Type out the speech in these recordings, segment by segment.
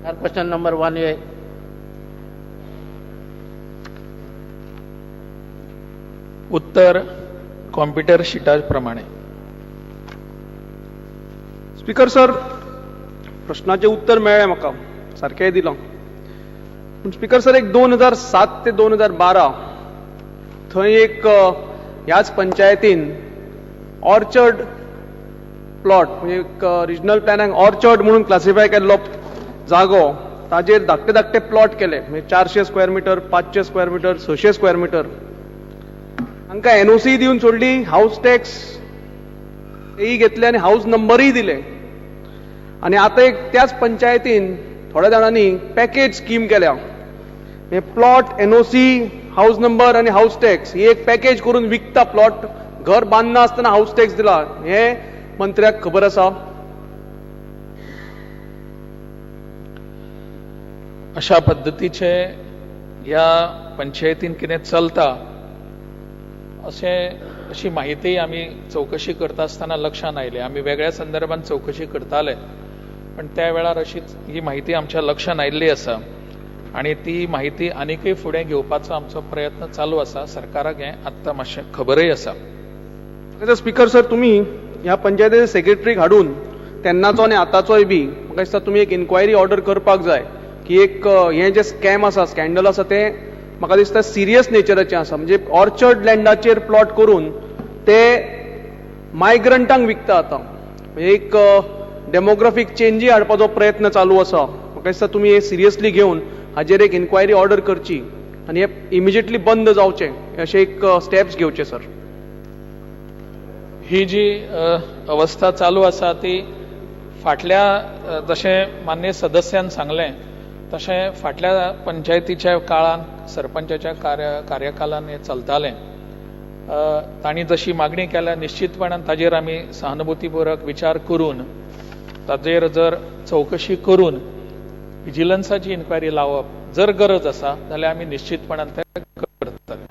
Question number 1A. उत्तर computer शीटाप्रमाणे. Speaker sir, प्रश्नाचे उत्तर मेळ्ळें म्हाका, सारकें दिलां. पूण स्पीकर सर, एक 2007 ते 2012 थंय एक ह्याच पंचायतीन ऑर्चर्ड प्लॉट, म्हणजे एक रिजनल प्लॅनाक ऑर्चर्ड म्हणून क्लासिफाय केल्लो जागो, ताजेर धाकटे धाकटे प्लॉट केले, म्हणजे 400 square metre, 500 square metre, 600 square metre. तांकां एनओसी दिवन सोडली, हाऊस टॅक्स घेतले आनी हाऊस नंबरय दिले. आनी आतां एक त्याच पंचायतीन थोड्या जाणांनी पॅकेज स्कीम केल्या, म्हणजे प्लॉट, एनओसी, हाऊस नंबर आनी हाऊस टॅक्स ही एक पॅकेज करून विकता. प्लॉट घर बांदना आसतना हाऊस टॅक्स दिला, हे मंत्र्याक खबर आसा? अशा पद्धतीचे ह्या पंचायतीन कितें चलता अशी माहिती आमी चौकशी करता आसतना लक्षांत आयले. आमी वेगळ्या संदर्भात चौकशी करताले, पण त्या वेळार अशीच ही माहिती आमच्या लक्षांत आयिल्ली आसा आणि ती माहिती आनीकय फुडें घेवपाचो आमचो प्रयत्न चालू आसा. सरकाराक हें आत्तां मातशें खबरय आसा. स्पीकर सर, तुम्ही ह्या पंचायतीचे सेक्रेटरीक हाडून तेन्नाचो आनी आतांचोय बी म्हाका दिसता तुमी एक इन्क्वायरी ऑर्डर करपाक जाय, की एक हें जे स्कॅम आसा, स्कॅन्डल आसा, तें म्हाका दिसता सिरियस नेचराचें आसा. म्हणजे ऑर्चर्ड लँडाचेर प्लॉट करून ते मायग्रंटांक विकता आतां. म्हणजे एक डेमोग्राफीक चेंजी हाडपाचो प्रयत्न चालू आसा. म्हाका दिसता तुमी हे सिरियसली घेवन हाजेर एक इन्क्वायरी ऑर्डर करची आनी हे इमिजिएटली बंद जावचें, अशे एक स्टेप्स घेवचे सर. ही जी अवस्था चालू आसा ती फाटल्या, जशें मान्य सदस्यान सांगलें तशें फाटल्या पंचायतीच्या काळान, सरपंचाच्या कार्यकालान हें चलतालें. तांणी जशी मागणी केल्या निश्चितपणान ताजेर आमी सहानुभुतीपूर्वक विचार करून ताजेर जर चौकशी करून विजिलन्साची इन्क्वायरी लावप, जर गरज आसा जाल्यार आमी निश्चितपणान तें करतले.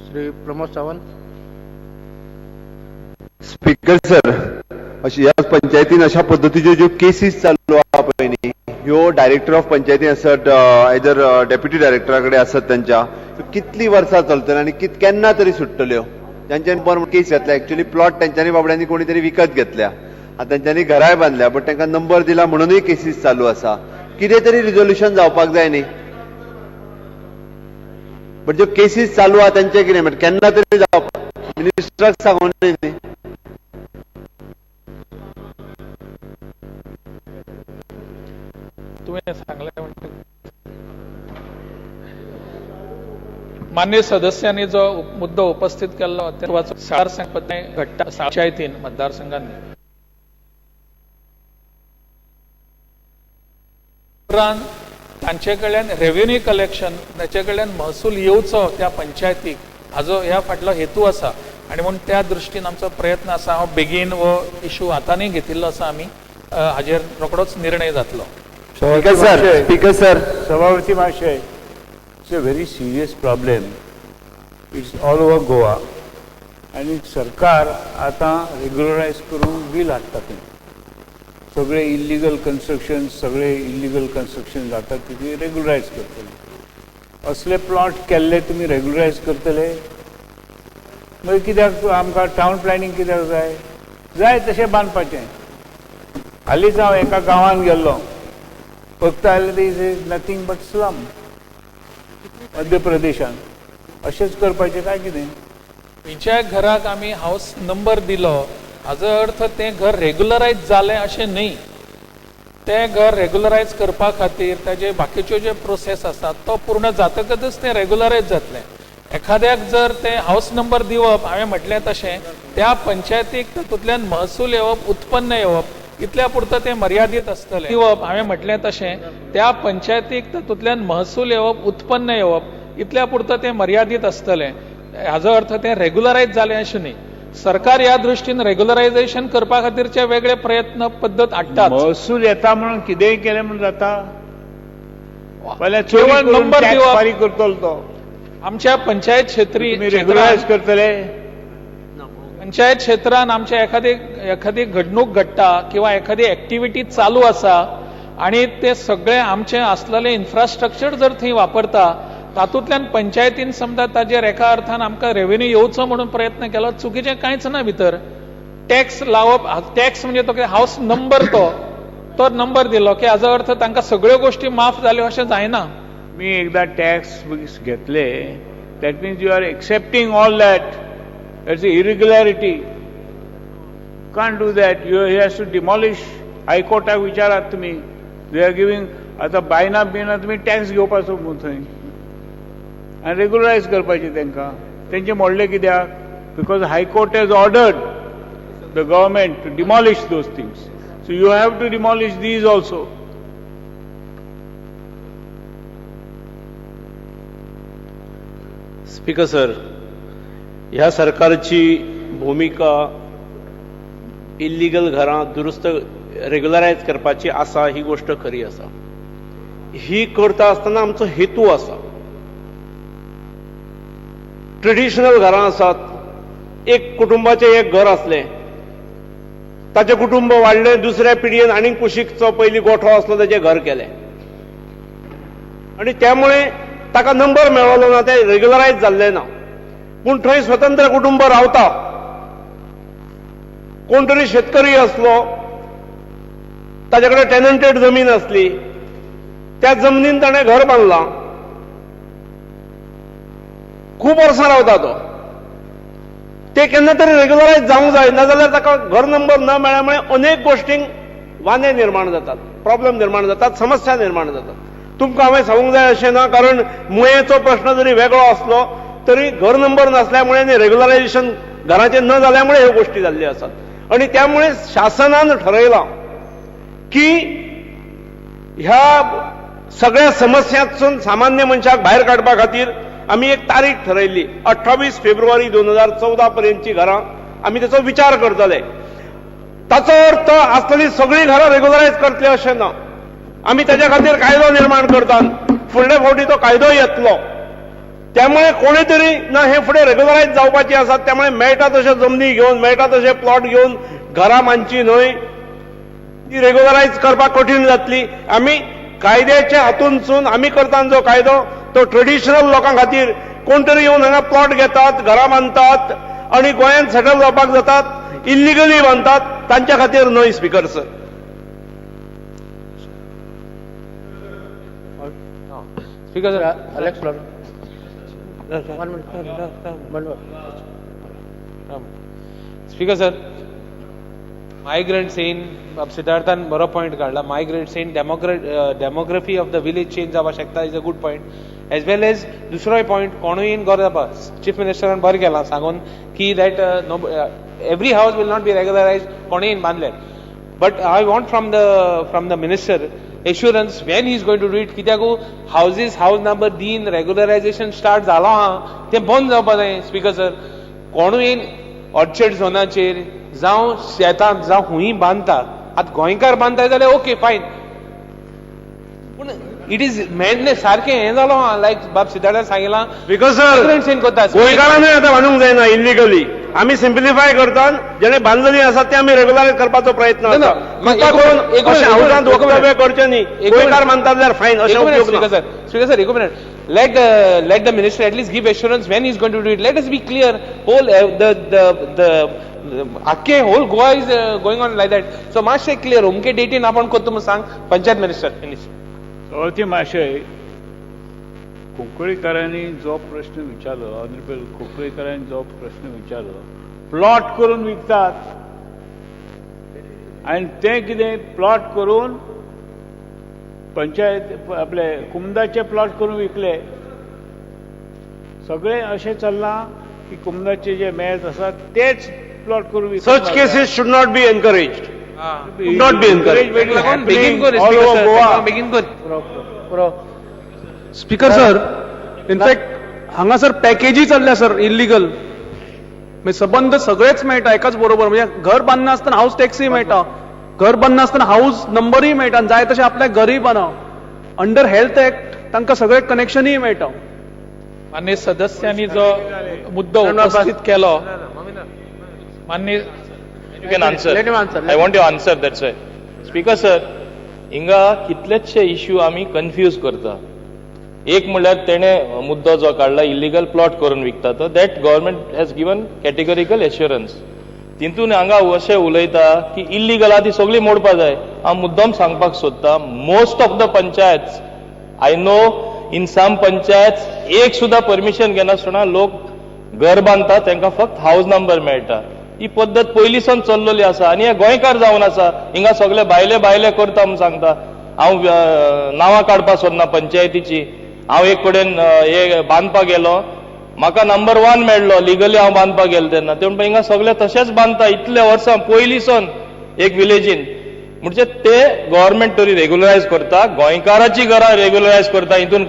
श्री प्रमोद सावंत. स्पीकर सर, अशी ह्या पंचायतीन अशा पद्धतीच्यो ज्यो केसीस चालू आहा पळय न्ही, ह्यो डायरेक्टर ऑफ पंचायती आसत, आयदर डेप्युटी डायरेक्टरा कडेन आसत, त्यांच्या कितली वर्सां चलतल्यो आनी केन्ना तरी सुट्टल्यो? तांच्यानी बरो केस घेतल्या, एक्चुअली प्लॉट तेंच्यांनी बाबड्यांनी कोणी तरी विकत घेतल्या, आतां तेंच्यांनी घराय बांदल्या, बट तांकां नंबर दिला म्हणूनय केसीस चालू आसा. कितें तरी रिझोल्युशन जावपाक जाय न्ही. बट ज्यो केसीस चालू आहा तेंचें कितें, बट केन्ना तरी जावपाक मिनिस्टराक सांगून न्ही. तुवें सांगलें म्हणटा मान्य सदस्यांनी जो मुद्दो उपस्थित केल्लो तेचो सार सांगपा घडटा पंचायतीन, मतदारसंघांनी. तांचे कडल्यान रेव्हेन्यू कलेक्शन, ताचे कडल्यान महसूल येवचो त्या पंचायतीक, हाजो ह्या फाटलो हेतू आसा आणि म्हणून त्या दृश्टीन आमचो प्रयत्न आसा. हांव बेगीन हो इशू हातांनी घेतिल्लो आसा. आमी हाजेर रोखडोच निर्णय जातलो. स्पीकर सर, सभापती महाशय, it's a very serious problem. It's all over Goa आणि सरकार आता रेग्युलरायज करून बील हाडटा. सगळे इल्लिगल कन्स्ट्रक्शन जातात ते रेग्युलरायज करतले. असले प्लॉट केल्ले तुम्ही रेग्युलरायज करतले, मागीर कित्याक आमकां टावन प्लॅनिंग कित्याक जाय तशें बांदपाचें. हालींच हांव एका गांवांत गेल्लो, फक्त इज नथींग बट स्लम. मध्य प्रदेशान अशेंच करपाचें काय कितें? खंयच्याय घराक आमी हाऊस नंबर दिलो हाजो अर्थ तें घर रेग्युलरायज जालें अशें न्ही. तें घर रेग्युलरायज करपा खातीर ताजे बाकीच्यो ज्यो प्रोसेस आसात तो पूर्ण जातकच तें रेग्युलरायज जातलें. एखाद्याक जर तें हाऊस नंबर दिवप, हांवें म्हटलें तशें, त्या पंचायतीक तातूंतल्यान महसूल येवप, उत्पन्न येवप इतल्या पुरतं तें मर्यादीत आसतलें. दिवप, हांवें म्हटलें तशें, त्या पंचायतीक तातूंतल्यान महसूल येवप, उत्पन्न येवप इतल्या पुरतं तें मर्यादीत आसतलें. हाजो अर्थ तें रेग्युलरायज जालें अशें न्ही. सरकार ह्या दृश्टीन रेग्युलरायझेशन करपा खातीरचे वेगळे प्रयत्न पद्दत हाडटात. महसूल येता म्हणून कितेंय केलें म्हणून जाता? केवळ नंबर दिवप फारीक करतलो तो. आमच्या पंचायत क्षेत्री रेग्युलरायज करतले पंचायत क्षेत्रात आमच्या एखादी घडणूक घडटा किंवा एखादी ऍक्टिव्हिटी चालू आसा आणि ते सगळे आमचे असलेले इन्फ्रास्ट्रक्चर जर थंय वापरता तातूंतल्यान पंचायतीन समजा ताजेर एका अर्थान आमकां रेव्हेन्यू येवचो म्हणून प्रयत्न केलो चुकीचें कांयच ना भितर टॅक्स लावप टॅक्स म्हणजे तो हाऊस नंबर तो नंबर दिलो की हाजो अर्थ तांकां सगळ्यो गोष्टी माफ जाल्यो अशें जायना मी एकदा टॅक्स घेतले that means you are accepting all that its irregularity can't do that you has to demolish हायकोर्टाक विचारात तुमी दे आर गिवींग आतां बायना बिना तुमी टॅक्स घेवपाचो थंय आनी रेग्युलरायज करपाचें तांकां तेंचे मोडले कित्याक because high court has ordered the government to demolish those things so you have to demolish these also speaker sir, ह्या सरकारची भूमिका इल्लीगल घरां दुरुस्त रेग्युलरायज करपाची आसा ही गोष्ट खरी आसा. ही करता आसतना आमचो हेतू आसा. ट्रेडिशनल घरां आसात. एक कुटुंबाचें एक घर आसलें, ताचें कुटुंब वाडलें, दुसऱ्या पिडयेन आनीक कुशीकचो पयलीं गोठो आसलो ताचें घर केलें आनी त्यामुळे ताका नंबर मेळलो ना, तें रेग्युलरायज जाल्लें ना. पूण थंय स्वतंत्र कुटुंब रावता. कोण तरी शेतकरी असलो, ताचे कडेन टेनंटेड जमीन असली, त्या जमनीन ताणें घर बांदलां, खूब वर्सां रावता तो. ते केन्ना तरी रेग्युलरायज जावंक जाय, नाजाल्यार ताका घर नंबर न मेळ्ळ्यामुळे अनेक गोश्टींक वाने निर्माण जातात, प्रॉब्लेम निर्माण जातात, समस्या निर्माण जातात. तुमकां हांवें सांगूंक जाय अशें ना, कारण मुयेचो प्रश्न जरी वेगळो असलो तरी घर नंबर नसल्यामुळे आनी रेग्युलरायझेशन घराचें न जाल्यामुळे ह्यो गोश्टी जाल्ल्यो आसात. आणि त्यामुळे शासनान ठरयलां की ह्या सगळ्या समस्यांतसून सामान्य मनशाक भायर काडपा खातीर आमी एक तारीख ठरयल्ली 28 फेब्रुवारी 2014 पर्यंतची घरां आमी ताचो विचार करतले. ताचो अर्थ आसतली सगळीं घरां रेग्युलरायज करतले अशें ना. आमी ताच्या खातीर कायदो निर्माण करतात. फुडले फावटी तो कायदो येतलो. त्यामुळे कोणी तरी ना हे फुडें रेग्युलरायज जावपाची आसात, त्यामुळे मेळटा तशे जमनी घेवन, मेळटा तशे प्लॉट घेवन घरां बांदची न्हय, ती रेग्युलरायज करपाक कठीण जातली. आमी कायद्याच्या हातूंतसून आमी करतात जो कायदो तो ट्रेडिशनल लोकां खातीर कोण तरी येवन हांगा प्लॉट घेतात, घरां बांदतात आनी गोंयांत सेटल जावपाक जातात, इल्लिगली बांदतात, तांच्या खातीर न्हय. Speaker sir, speaker sir, Alex Flor. Speaker sir, migrant saying सिद्धार्थान बरो पॉइंट काढला. migrant saying demography of the village change जावपाक शकता is a good point. as well as दुसरोय पॉइंट कोणूय गरज चीफ मिनिस्टरान बरें केलां सांगून की that every house will not be regularized कोणूय बांदले. but I want from the minister assurance when he is going to do it. कित्याक house number दिन regularization start जालो हा ते बंद जावपा जाय. स्पीकर सर, कोणूय ऑर्चर्ड झोनाचेर जावं शेतांत जावं हुंय बांदता, आतां गोंयकार बांदताय जाल्यार ओके फायन, पूण इट इज मेळ्ळें सारकें हें जालो हा लायक बाब सिद्धार्थान सांगिलां. बिकॉज सर गोंयकारांनी आतां बांदूंक जायना इल्लिगली. आमी सिम्प्लिफाय करतात, जेणे बांदलेली आसात ते आमी रेग्युलरायज करपाचो प्रयत्न आसा. हावजांत वक्तव्य करचें न्ही, गोंयकार बांदतात जाल्यार फायन अशें उपयोग ना. Speaker sir, एक minute. Let the minister at least give assurance when he is going to do it. Let us be clear. The whole Goa is going on like that. So मातशें clear. उमके डेटीन आपण कोत्तूम सांग panchayat minister. चवथी मातशें कुंकळीकारांनी जो प्रश्न विचारलो, honourable कुंकळीकारांनी जो प्रश्न विचारलो, प्लॉट करून विकतात आणि ते कितें प्लॉट करून पंचायत आपले कुमदाचे प्लॉट करून विकले. सगळे अशें चल्लां की कुमदाचे जे मेळत आसात तेच प्लॉट करून विकतात. Such cases should not be encouraged. Not be encouraged. बेगीन कर All over Goa. बेगीन कर. स्पीकर सर, इनफॅक्ट हांगासर पॅकेजी चल्ल्या सर इल्लिगल. म्हणजे सबंद सगळेच मेळटा एकाच बरोबर. म्हणजे घर बांदना आसतना हाऊस टॅक्सय मेळटा, घर बांदना आसतना हाऊस नंबरय मेळटा, जाय तशें आपल्या घरय बांदप. अंडर हेल्थ एक्ट तांकां सगळे कनेक्शनय मेळटा. मान्य सदस्यांनी जो मुद्दो उपस्थित केलो मान्य You can answer. Let him answer. I want to answer, that's why. Speaker sir, हिंगा कितलेशे इश्यू आमी कन्फ्यूज करता. एक म्हणल्यार तेणे मुद्दो जो काढला इलिगल प्लॉट करून विकता तो that government has given categorical assurance. तितून हांगा अशें उलयता की इल्लिगल आहा ती सगळी मोडपा जाय. हांव मुद्दम सांगपाक सोदता most of the panchayats I know in some panchayat एक सुद्धा परमिशन घेनासतना लोक घर बांदता तांकां फक्त हाऊस नंबर मेळटा. ही पद्दत पयलींसान चल्लेली आसा आनी हे गोंयकार जावन आसा. हिंगा सगळे भायले भायले करता म्हूण सांगता. हांव नांवां काडपाक सोदना पंचायतीची. हांव एक कडेन हे बांदपाक गेलो म्हाका नंबर 1 मेळ्ळो लिगली हांव बांदपाक गेलो तेन्ना. ते म्हणटा हिंगा सगळे तशेंच बांदता इतले वर्सां पयलींसान एक विलेजीन. म्हणजे ते गव्हर्नमेंट तरी रेग्युलरायज करता गोंयकाराची घरां रेग्युलरायज करता. हितून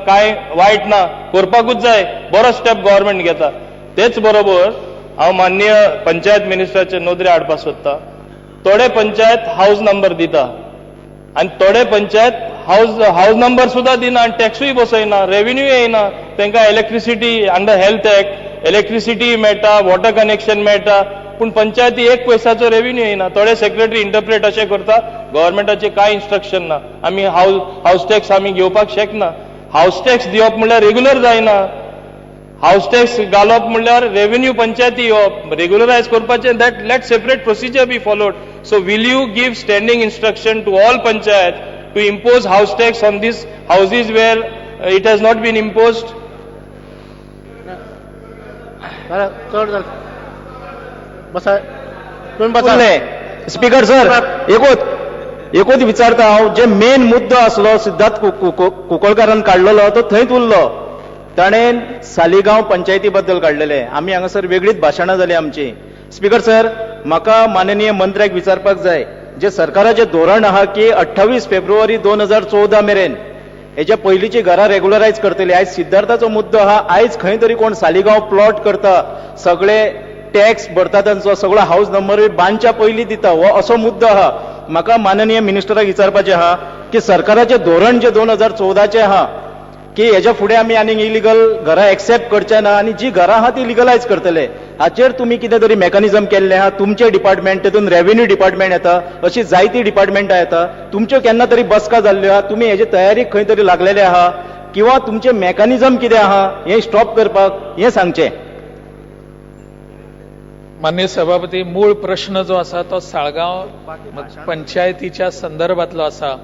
काय वायट ना करपाकूच जाय. बरो स्टेप गव्हर्नमेंट घेता. तेच बरोबर हांव माननीय पंचायत मिनिस्टराचे नोंदणी हाडपाक सोदता. थोडे पंचायत हाऊस नंबर दिता आनी थोडे पंचायत हाऊस नंबर सुद्धा दिना आनी टॅक्सूय बसयना रेव्हेन्यू येयना. तांकां electricity under health act electricity मेळटा वॉटर कनेक्शन मेळटा पूण पंचायती एक पयसाचो रेव्हेन्यू येयना. थोडे सेक्रेटरी इंटरप्रेट अशें करता गव्हर्नमेंटाचे कांय इन्स्ट्रक्शन ना. आमी हाऊस टॅक्स आमी घेवपाक शकना. हाऊस टॅक्स दिवप म्हणल्यार रेग्युलर जायना. हाऊस टॅक्स घालप म्हणल्यार रेव्हेन्यू पंचायती येवप रेग्युलरायज करपाचें that let separate procedure be followed. So will you give standing instruction to all panchayat to impose house tax on these houses where it has not been imposed. Speaker sir एकूच विचारता हांव जे main मुद्दो आसलो सिद्धार्थ कुंकळकारान काडलेलो तो थंयच उरलो. ताणें सालिगांव पंचायती बद्दल काडलेले. आमी हांगासर वेगळीच भाशणां जाली आमची. स्पीकर सर म्हाका माननीय मंत्र्याक विचारपाक जाय जे सरकाराचें धोरण आहा की 28 फेब्रुवारी 2014 मेरेन हेच्या पयलींची घरां रेग्युलरायज करतली. आयज सिद्धार्थाचो मुद्दो आहा आयज खंय तरी कोण सालिगांव प्लॉट करता सगळे टॅक्स भरता तांचो सगळो हाऊस नंबर बांदच्या पयलीं दिता हो असो मुद्दो आहा. म्हाका माननीय मिनिस्टराक विचारपाचें आहा की सरकाराचें धोरण जे 2014 आहा की हेच्या फुडें आमी आनीक इलिगल घरां एक्सेप्ट करचे ना आनी जी घरां आहा ती लिगलायज करतले. हाचेर तुमी कितें तरी मेकॅनिझम केल्लें आहा. तुमचे डिपार्टमेंट तातूंत रेव्हेन्यू डिपार्टमेंट येता अशी जायती डिपार्टमेंटां येता. तुमच्यो केन्ना तरी बसका जाल्ल्यो आहा तुमी हेजे तयारीक खंय तरी लागलेले आहा किंवा तुमचे मेकॅनिझम कितें आहा हें स्टॉप करपाक हें सांगचें. माननीय सभापती मूळ प्रश्न जो आसा तो साळगांव पंचायतीच्या संदर्भातलो आसा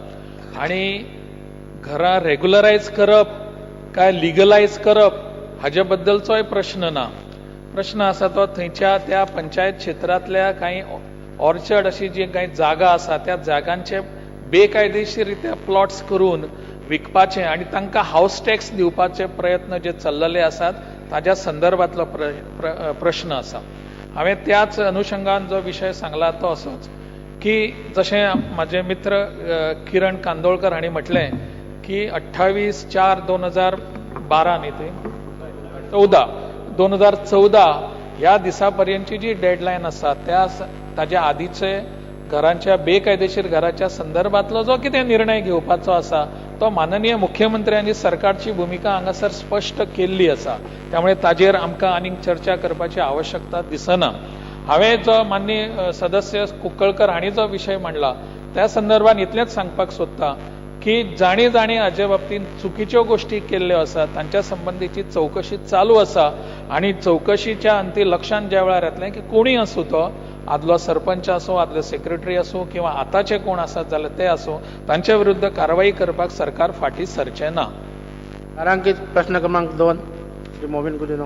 आणि घरां रेग्युलरायज करप काय लिगलायज करप हाचे बद्दलचोय प्रश्न ना. प्रश्न आसा तो थंयच्या त्या पंचायत क्षेत्रांतल्या काही ऑर्चर्ड अशी जी काही जागा आसा त्या जागांचे बेकायदेशीररित्या प्लॉट्स करून विकपाचे आणि तांकां हाऊस टॅक्स दिवपाचे प्रयत्न जे चल्लेले आसात ताच्या संदर्भातलो प्रश्न आसा. हांवें त्याच अनुशंगान जो विशय सांगला तो असोच की जशें म्हाजे मित्र किरण कांदोळकर हांणी म्हटलें की 28/4/2012 न्ही ते 2014 ह्या दिसा पर्यंतची जी डेडलायन आसा ताच्या आदीचे घरांच्या बेकायदेशीर घराच्या संदर्भातलो जो कितें निर्णय घेवपाचो आसा तो माननीय मुख्यमंत्र्यांनी सरकारची भूमिका हांगासर स्पश्ट केल्ली आसा. त्यामुळे ताजेर आमकां आनीक चर्चा करपाची आवश्यकता दिसना. हांवें जो माननीय सदस्य कुंकळकर हांणी जो विशय मांडला त्या संदर्भात इतलेंच सांगपाक सोदता की जाणी हाचे बाबतींत चुकीच्यो गोष्टी केल्ल्यो आसा तांच्या संबंधीची चौकशी चालू आसा आणि चौकशीच्या अंती लक्षांत ज्या वेळार येतलें की कोणीय आसूं तो आदलो सरपंच आसूं आदलो सेक्रेटरी आसूं किंवा आतांचे कोण आसात जाल्यार ते आसूं तांचे विरुद्ध कारवाई करपाक सरकार फाटीं सरचें ना. तारांकीत प्रश्न क्रमांक 2 मोबिन कुदिनो.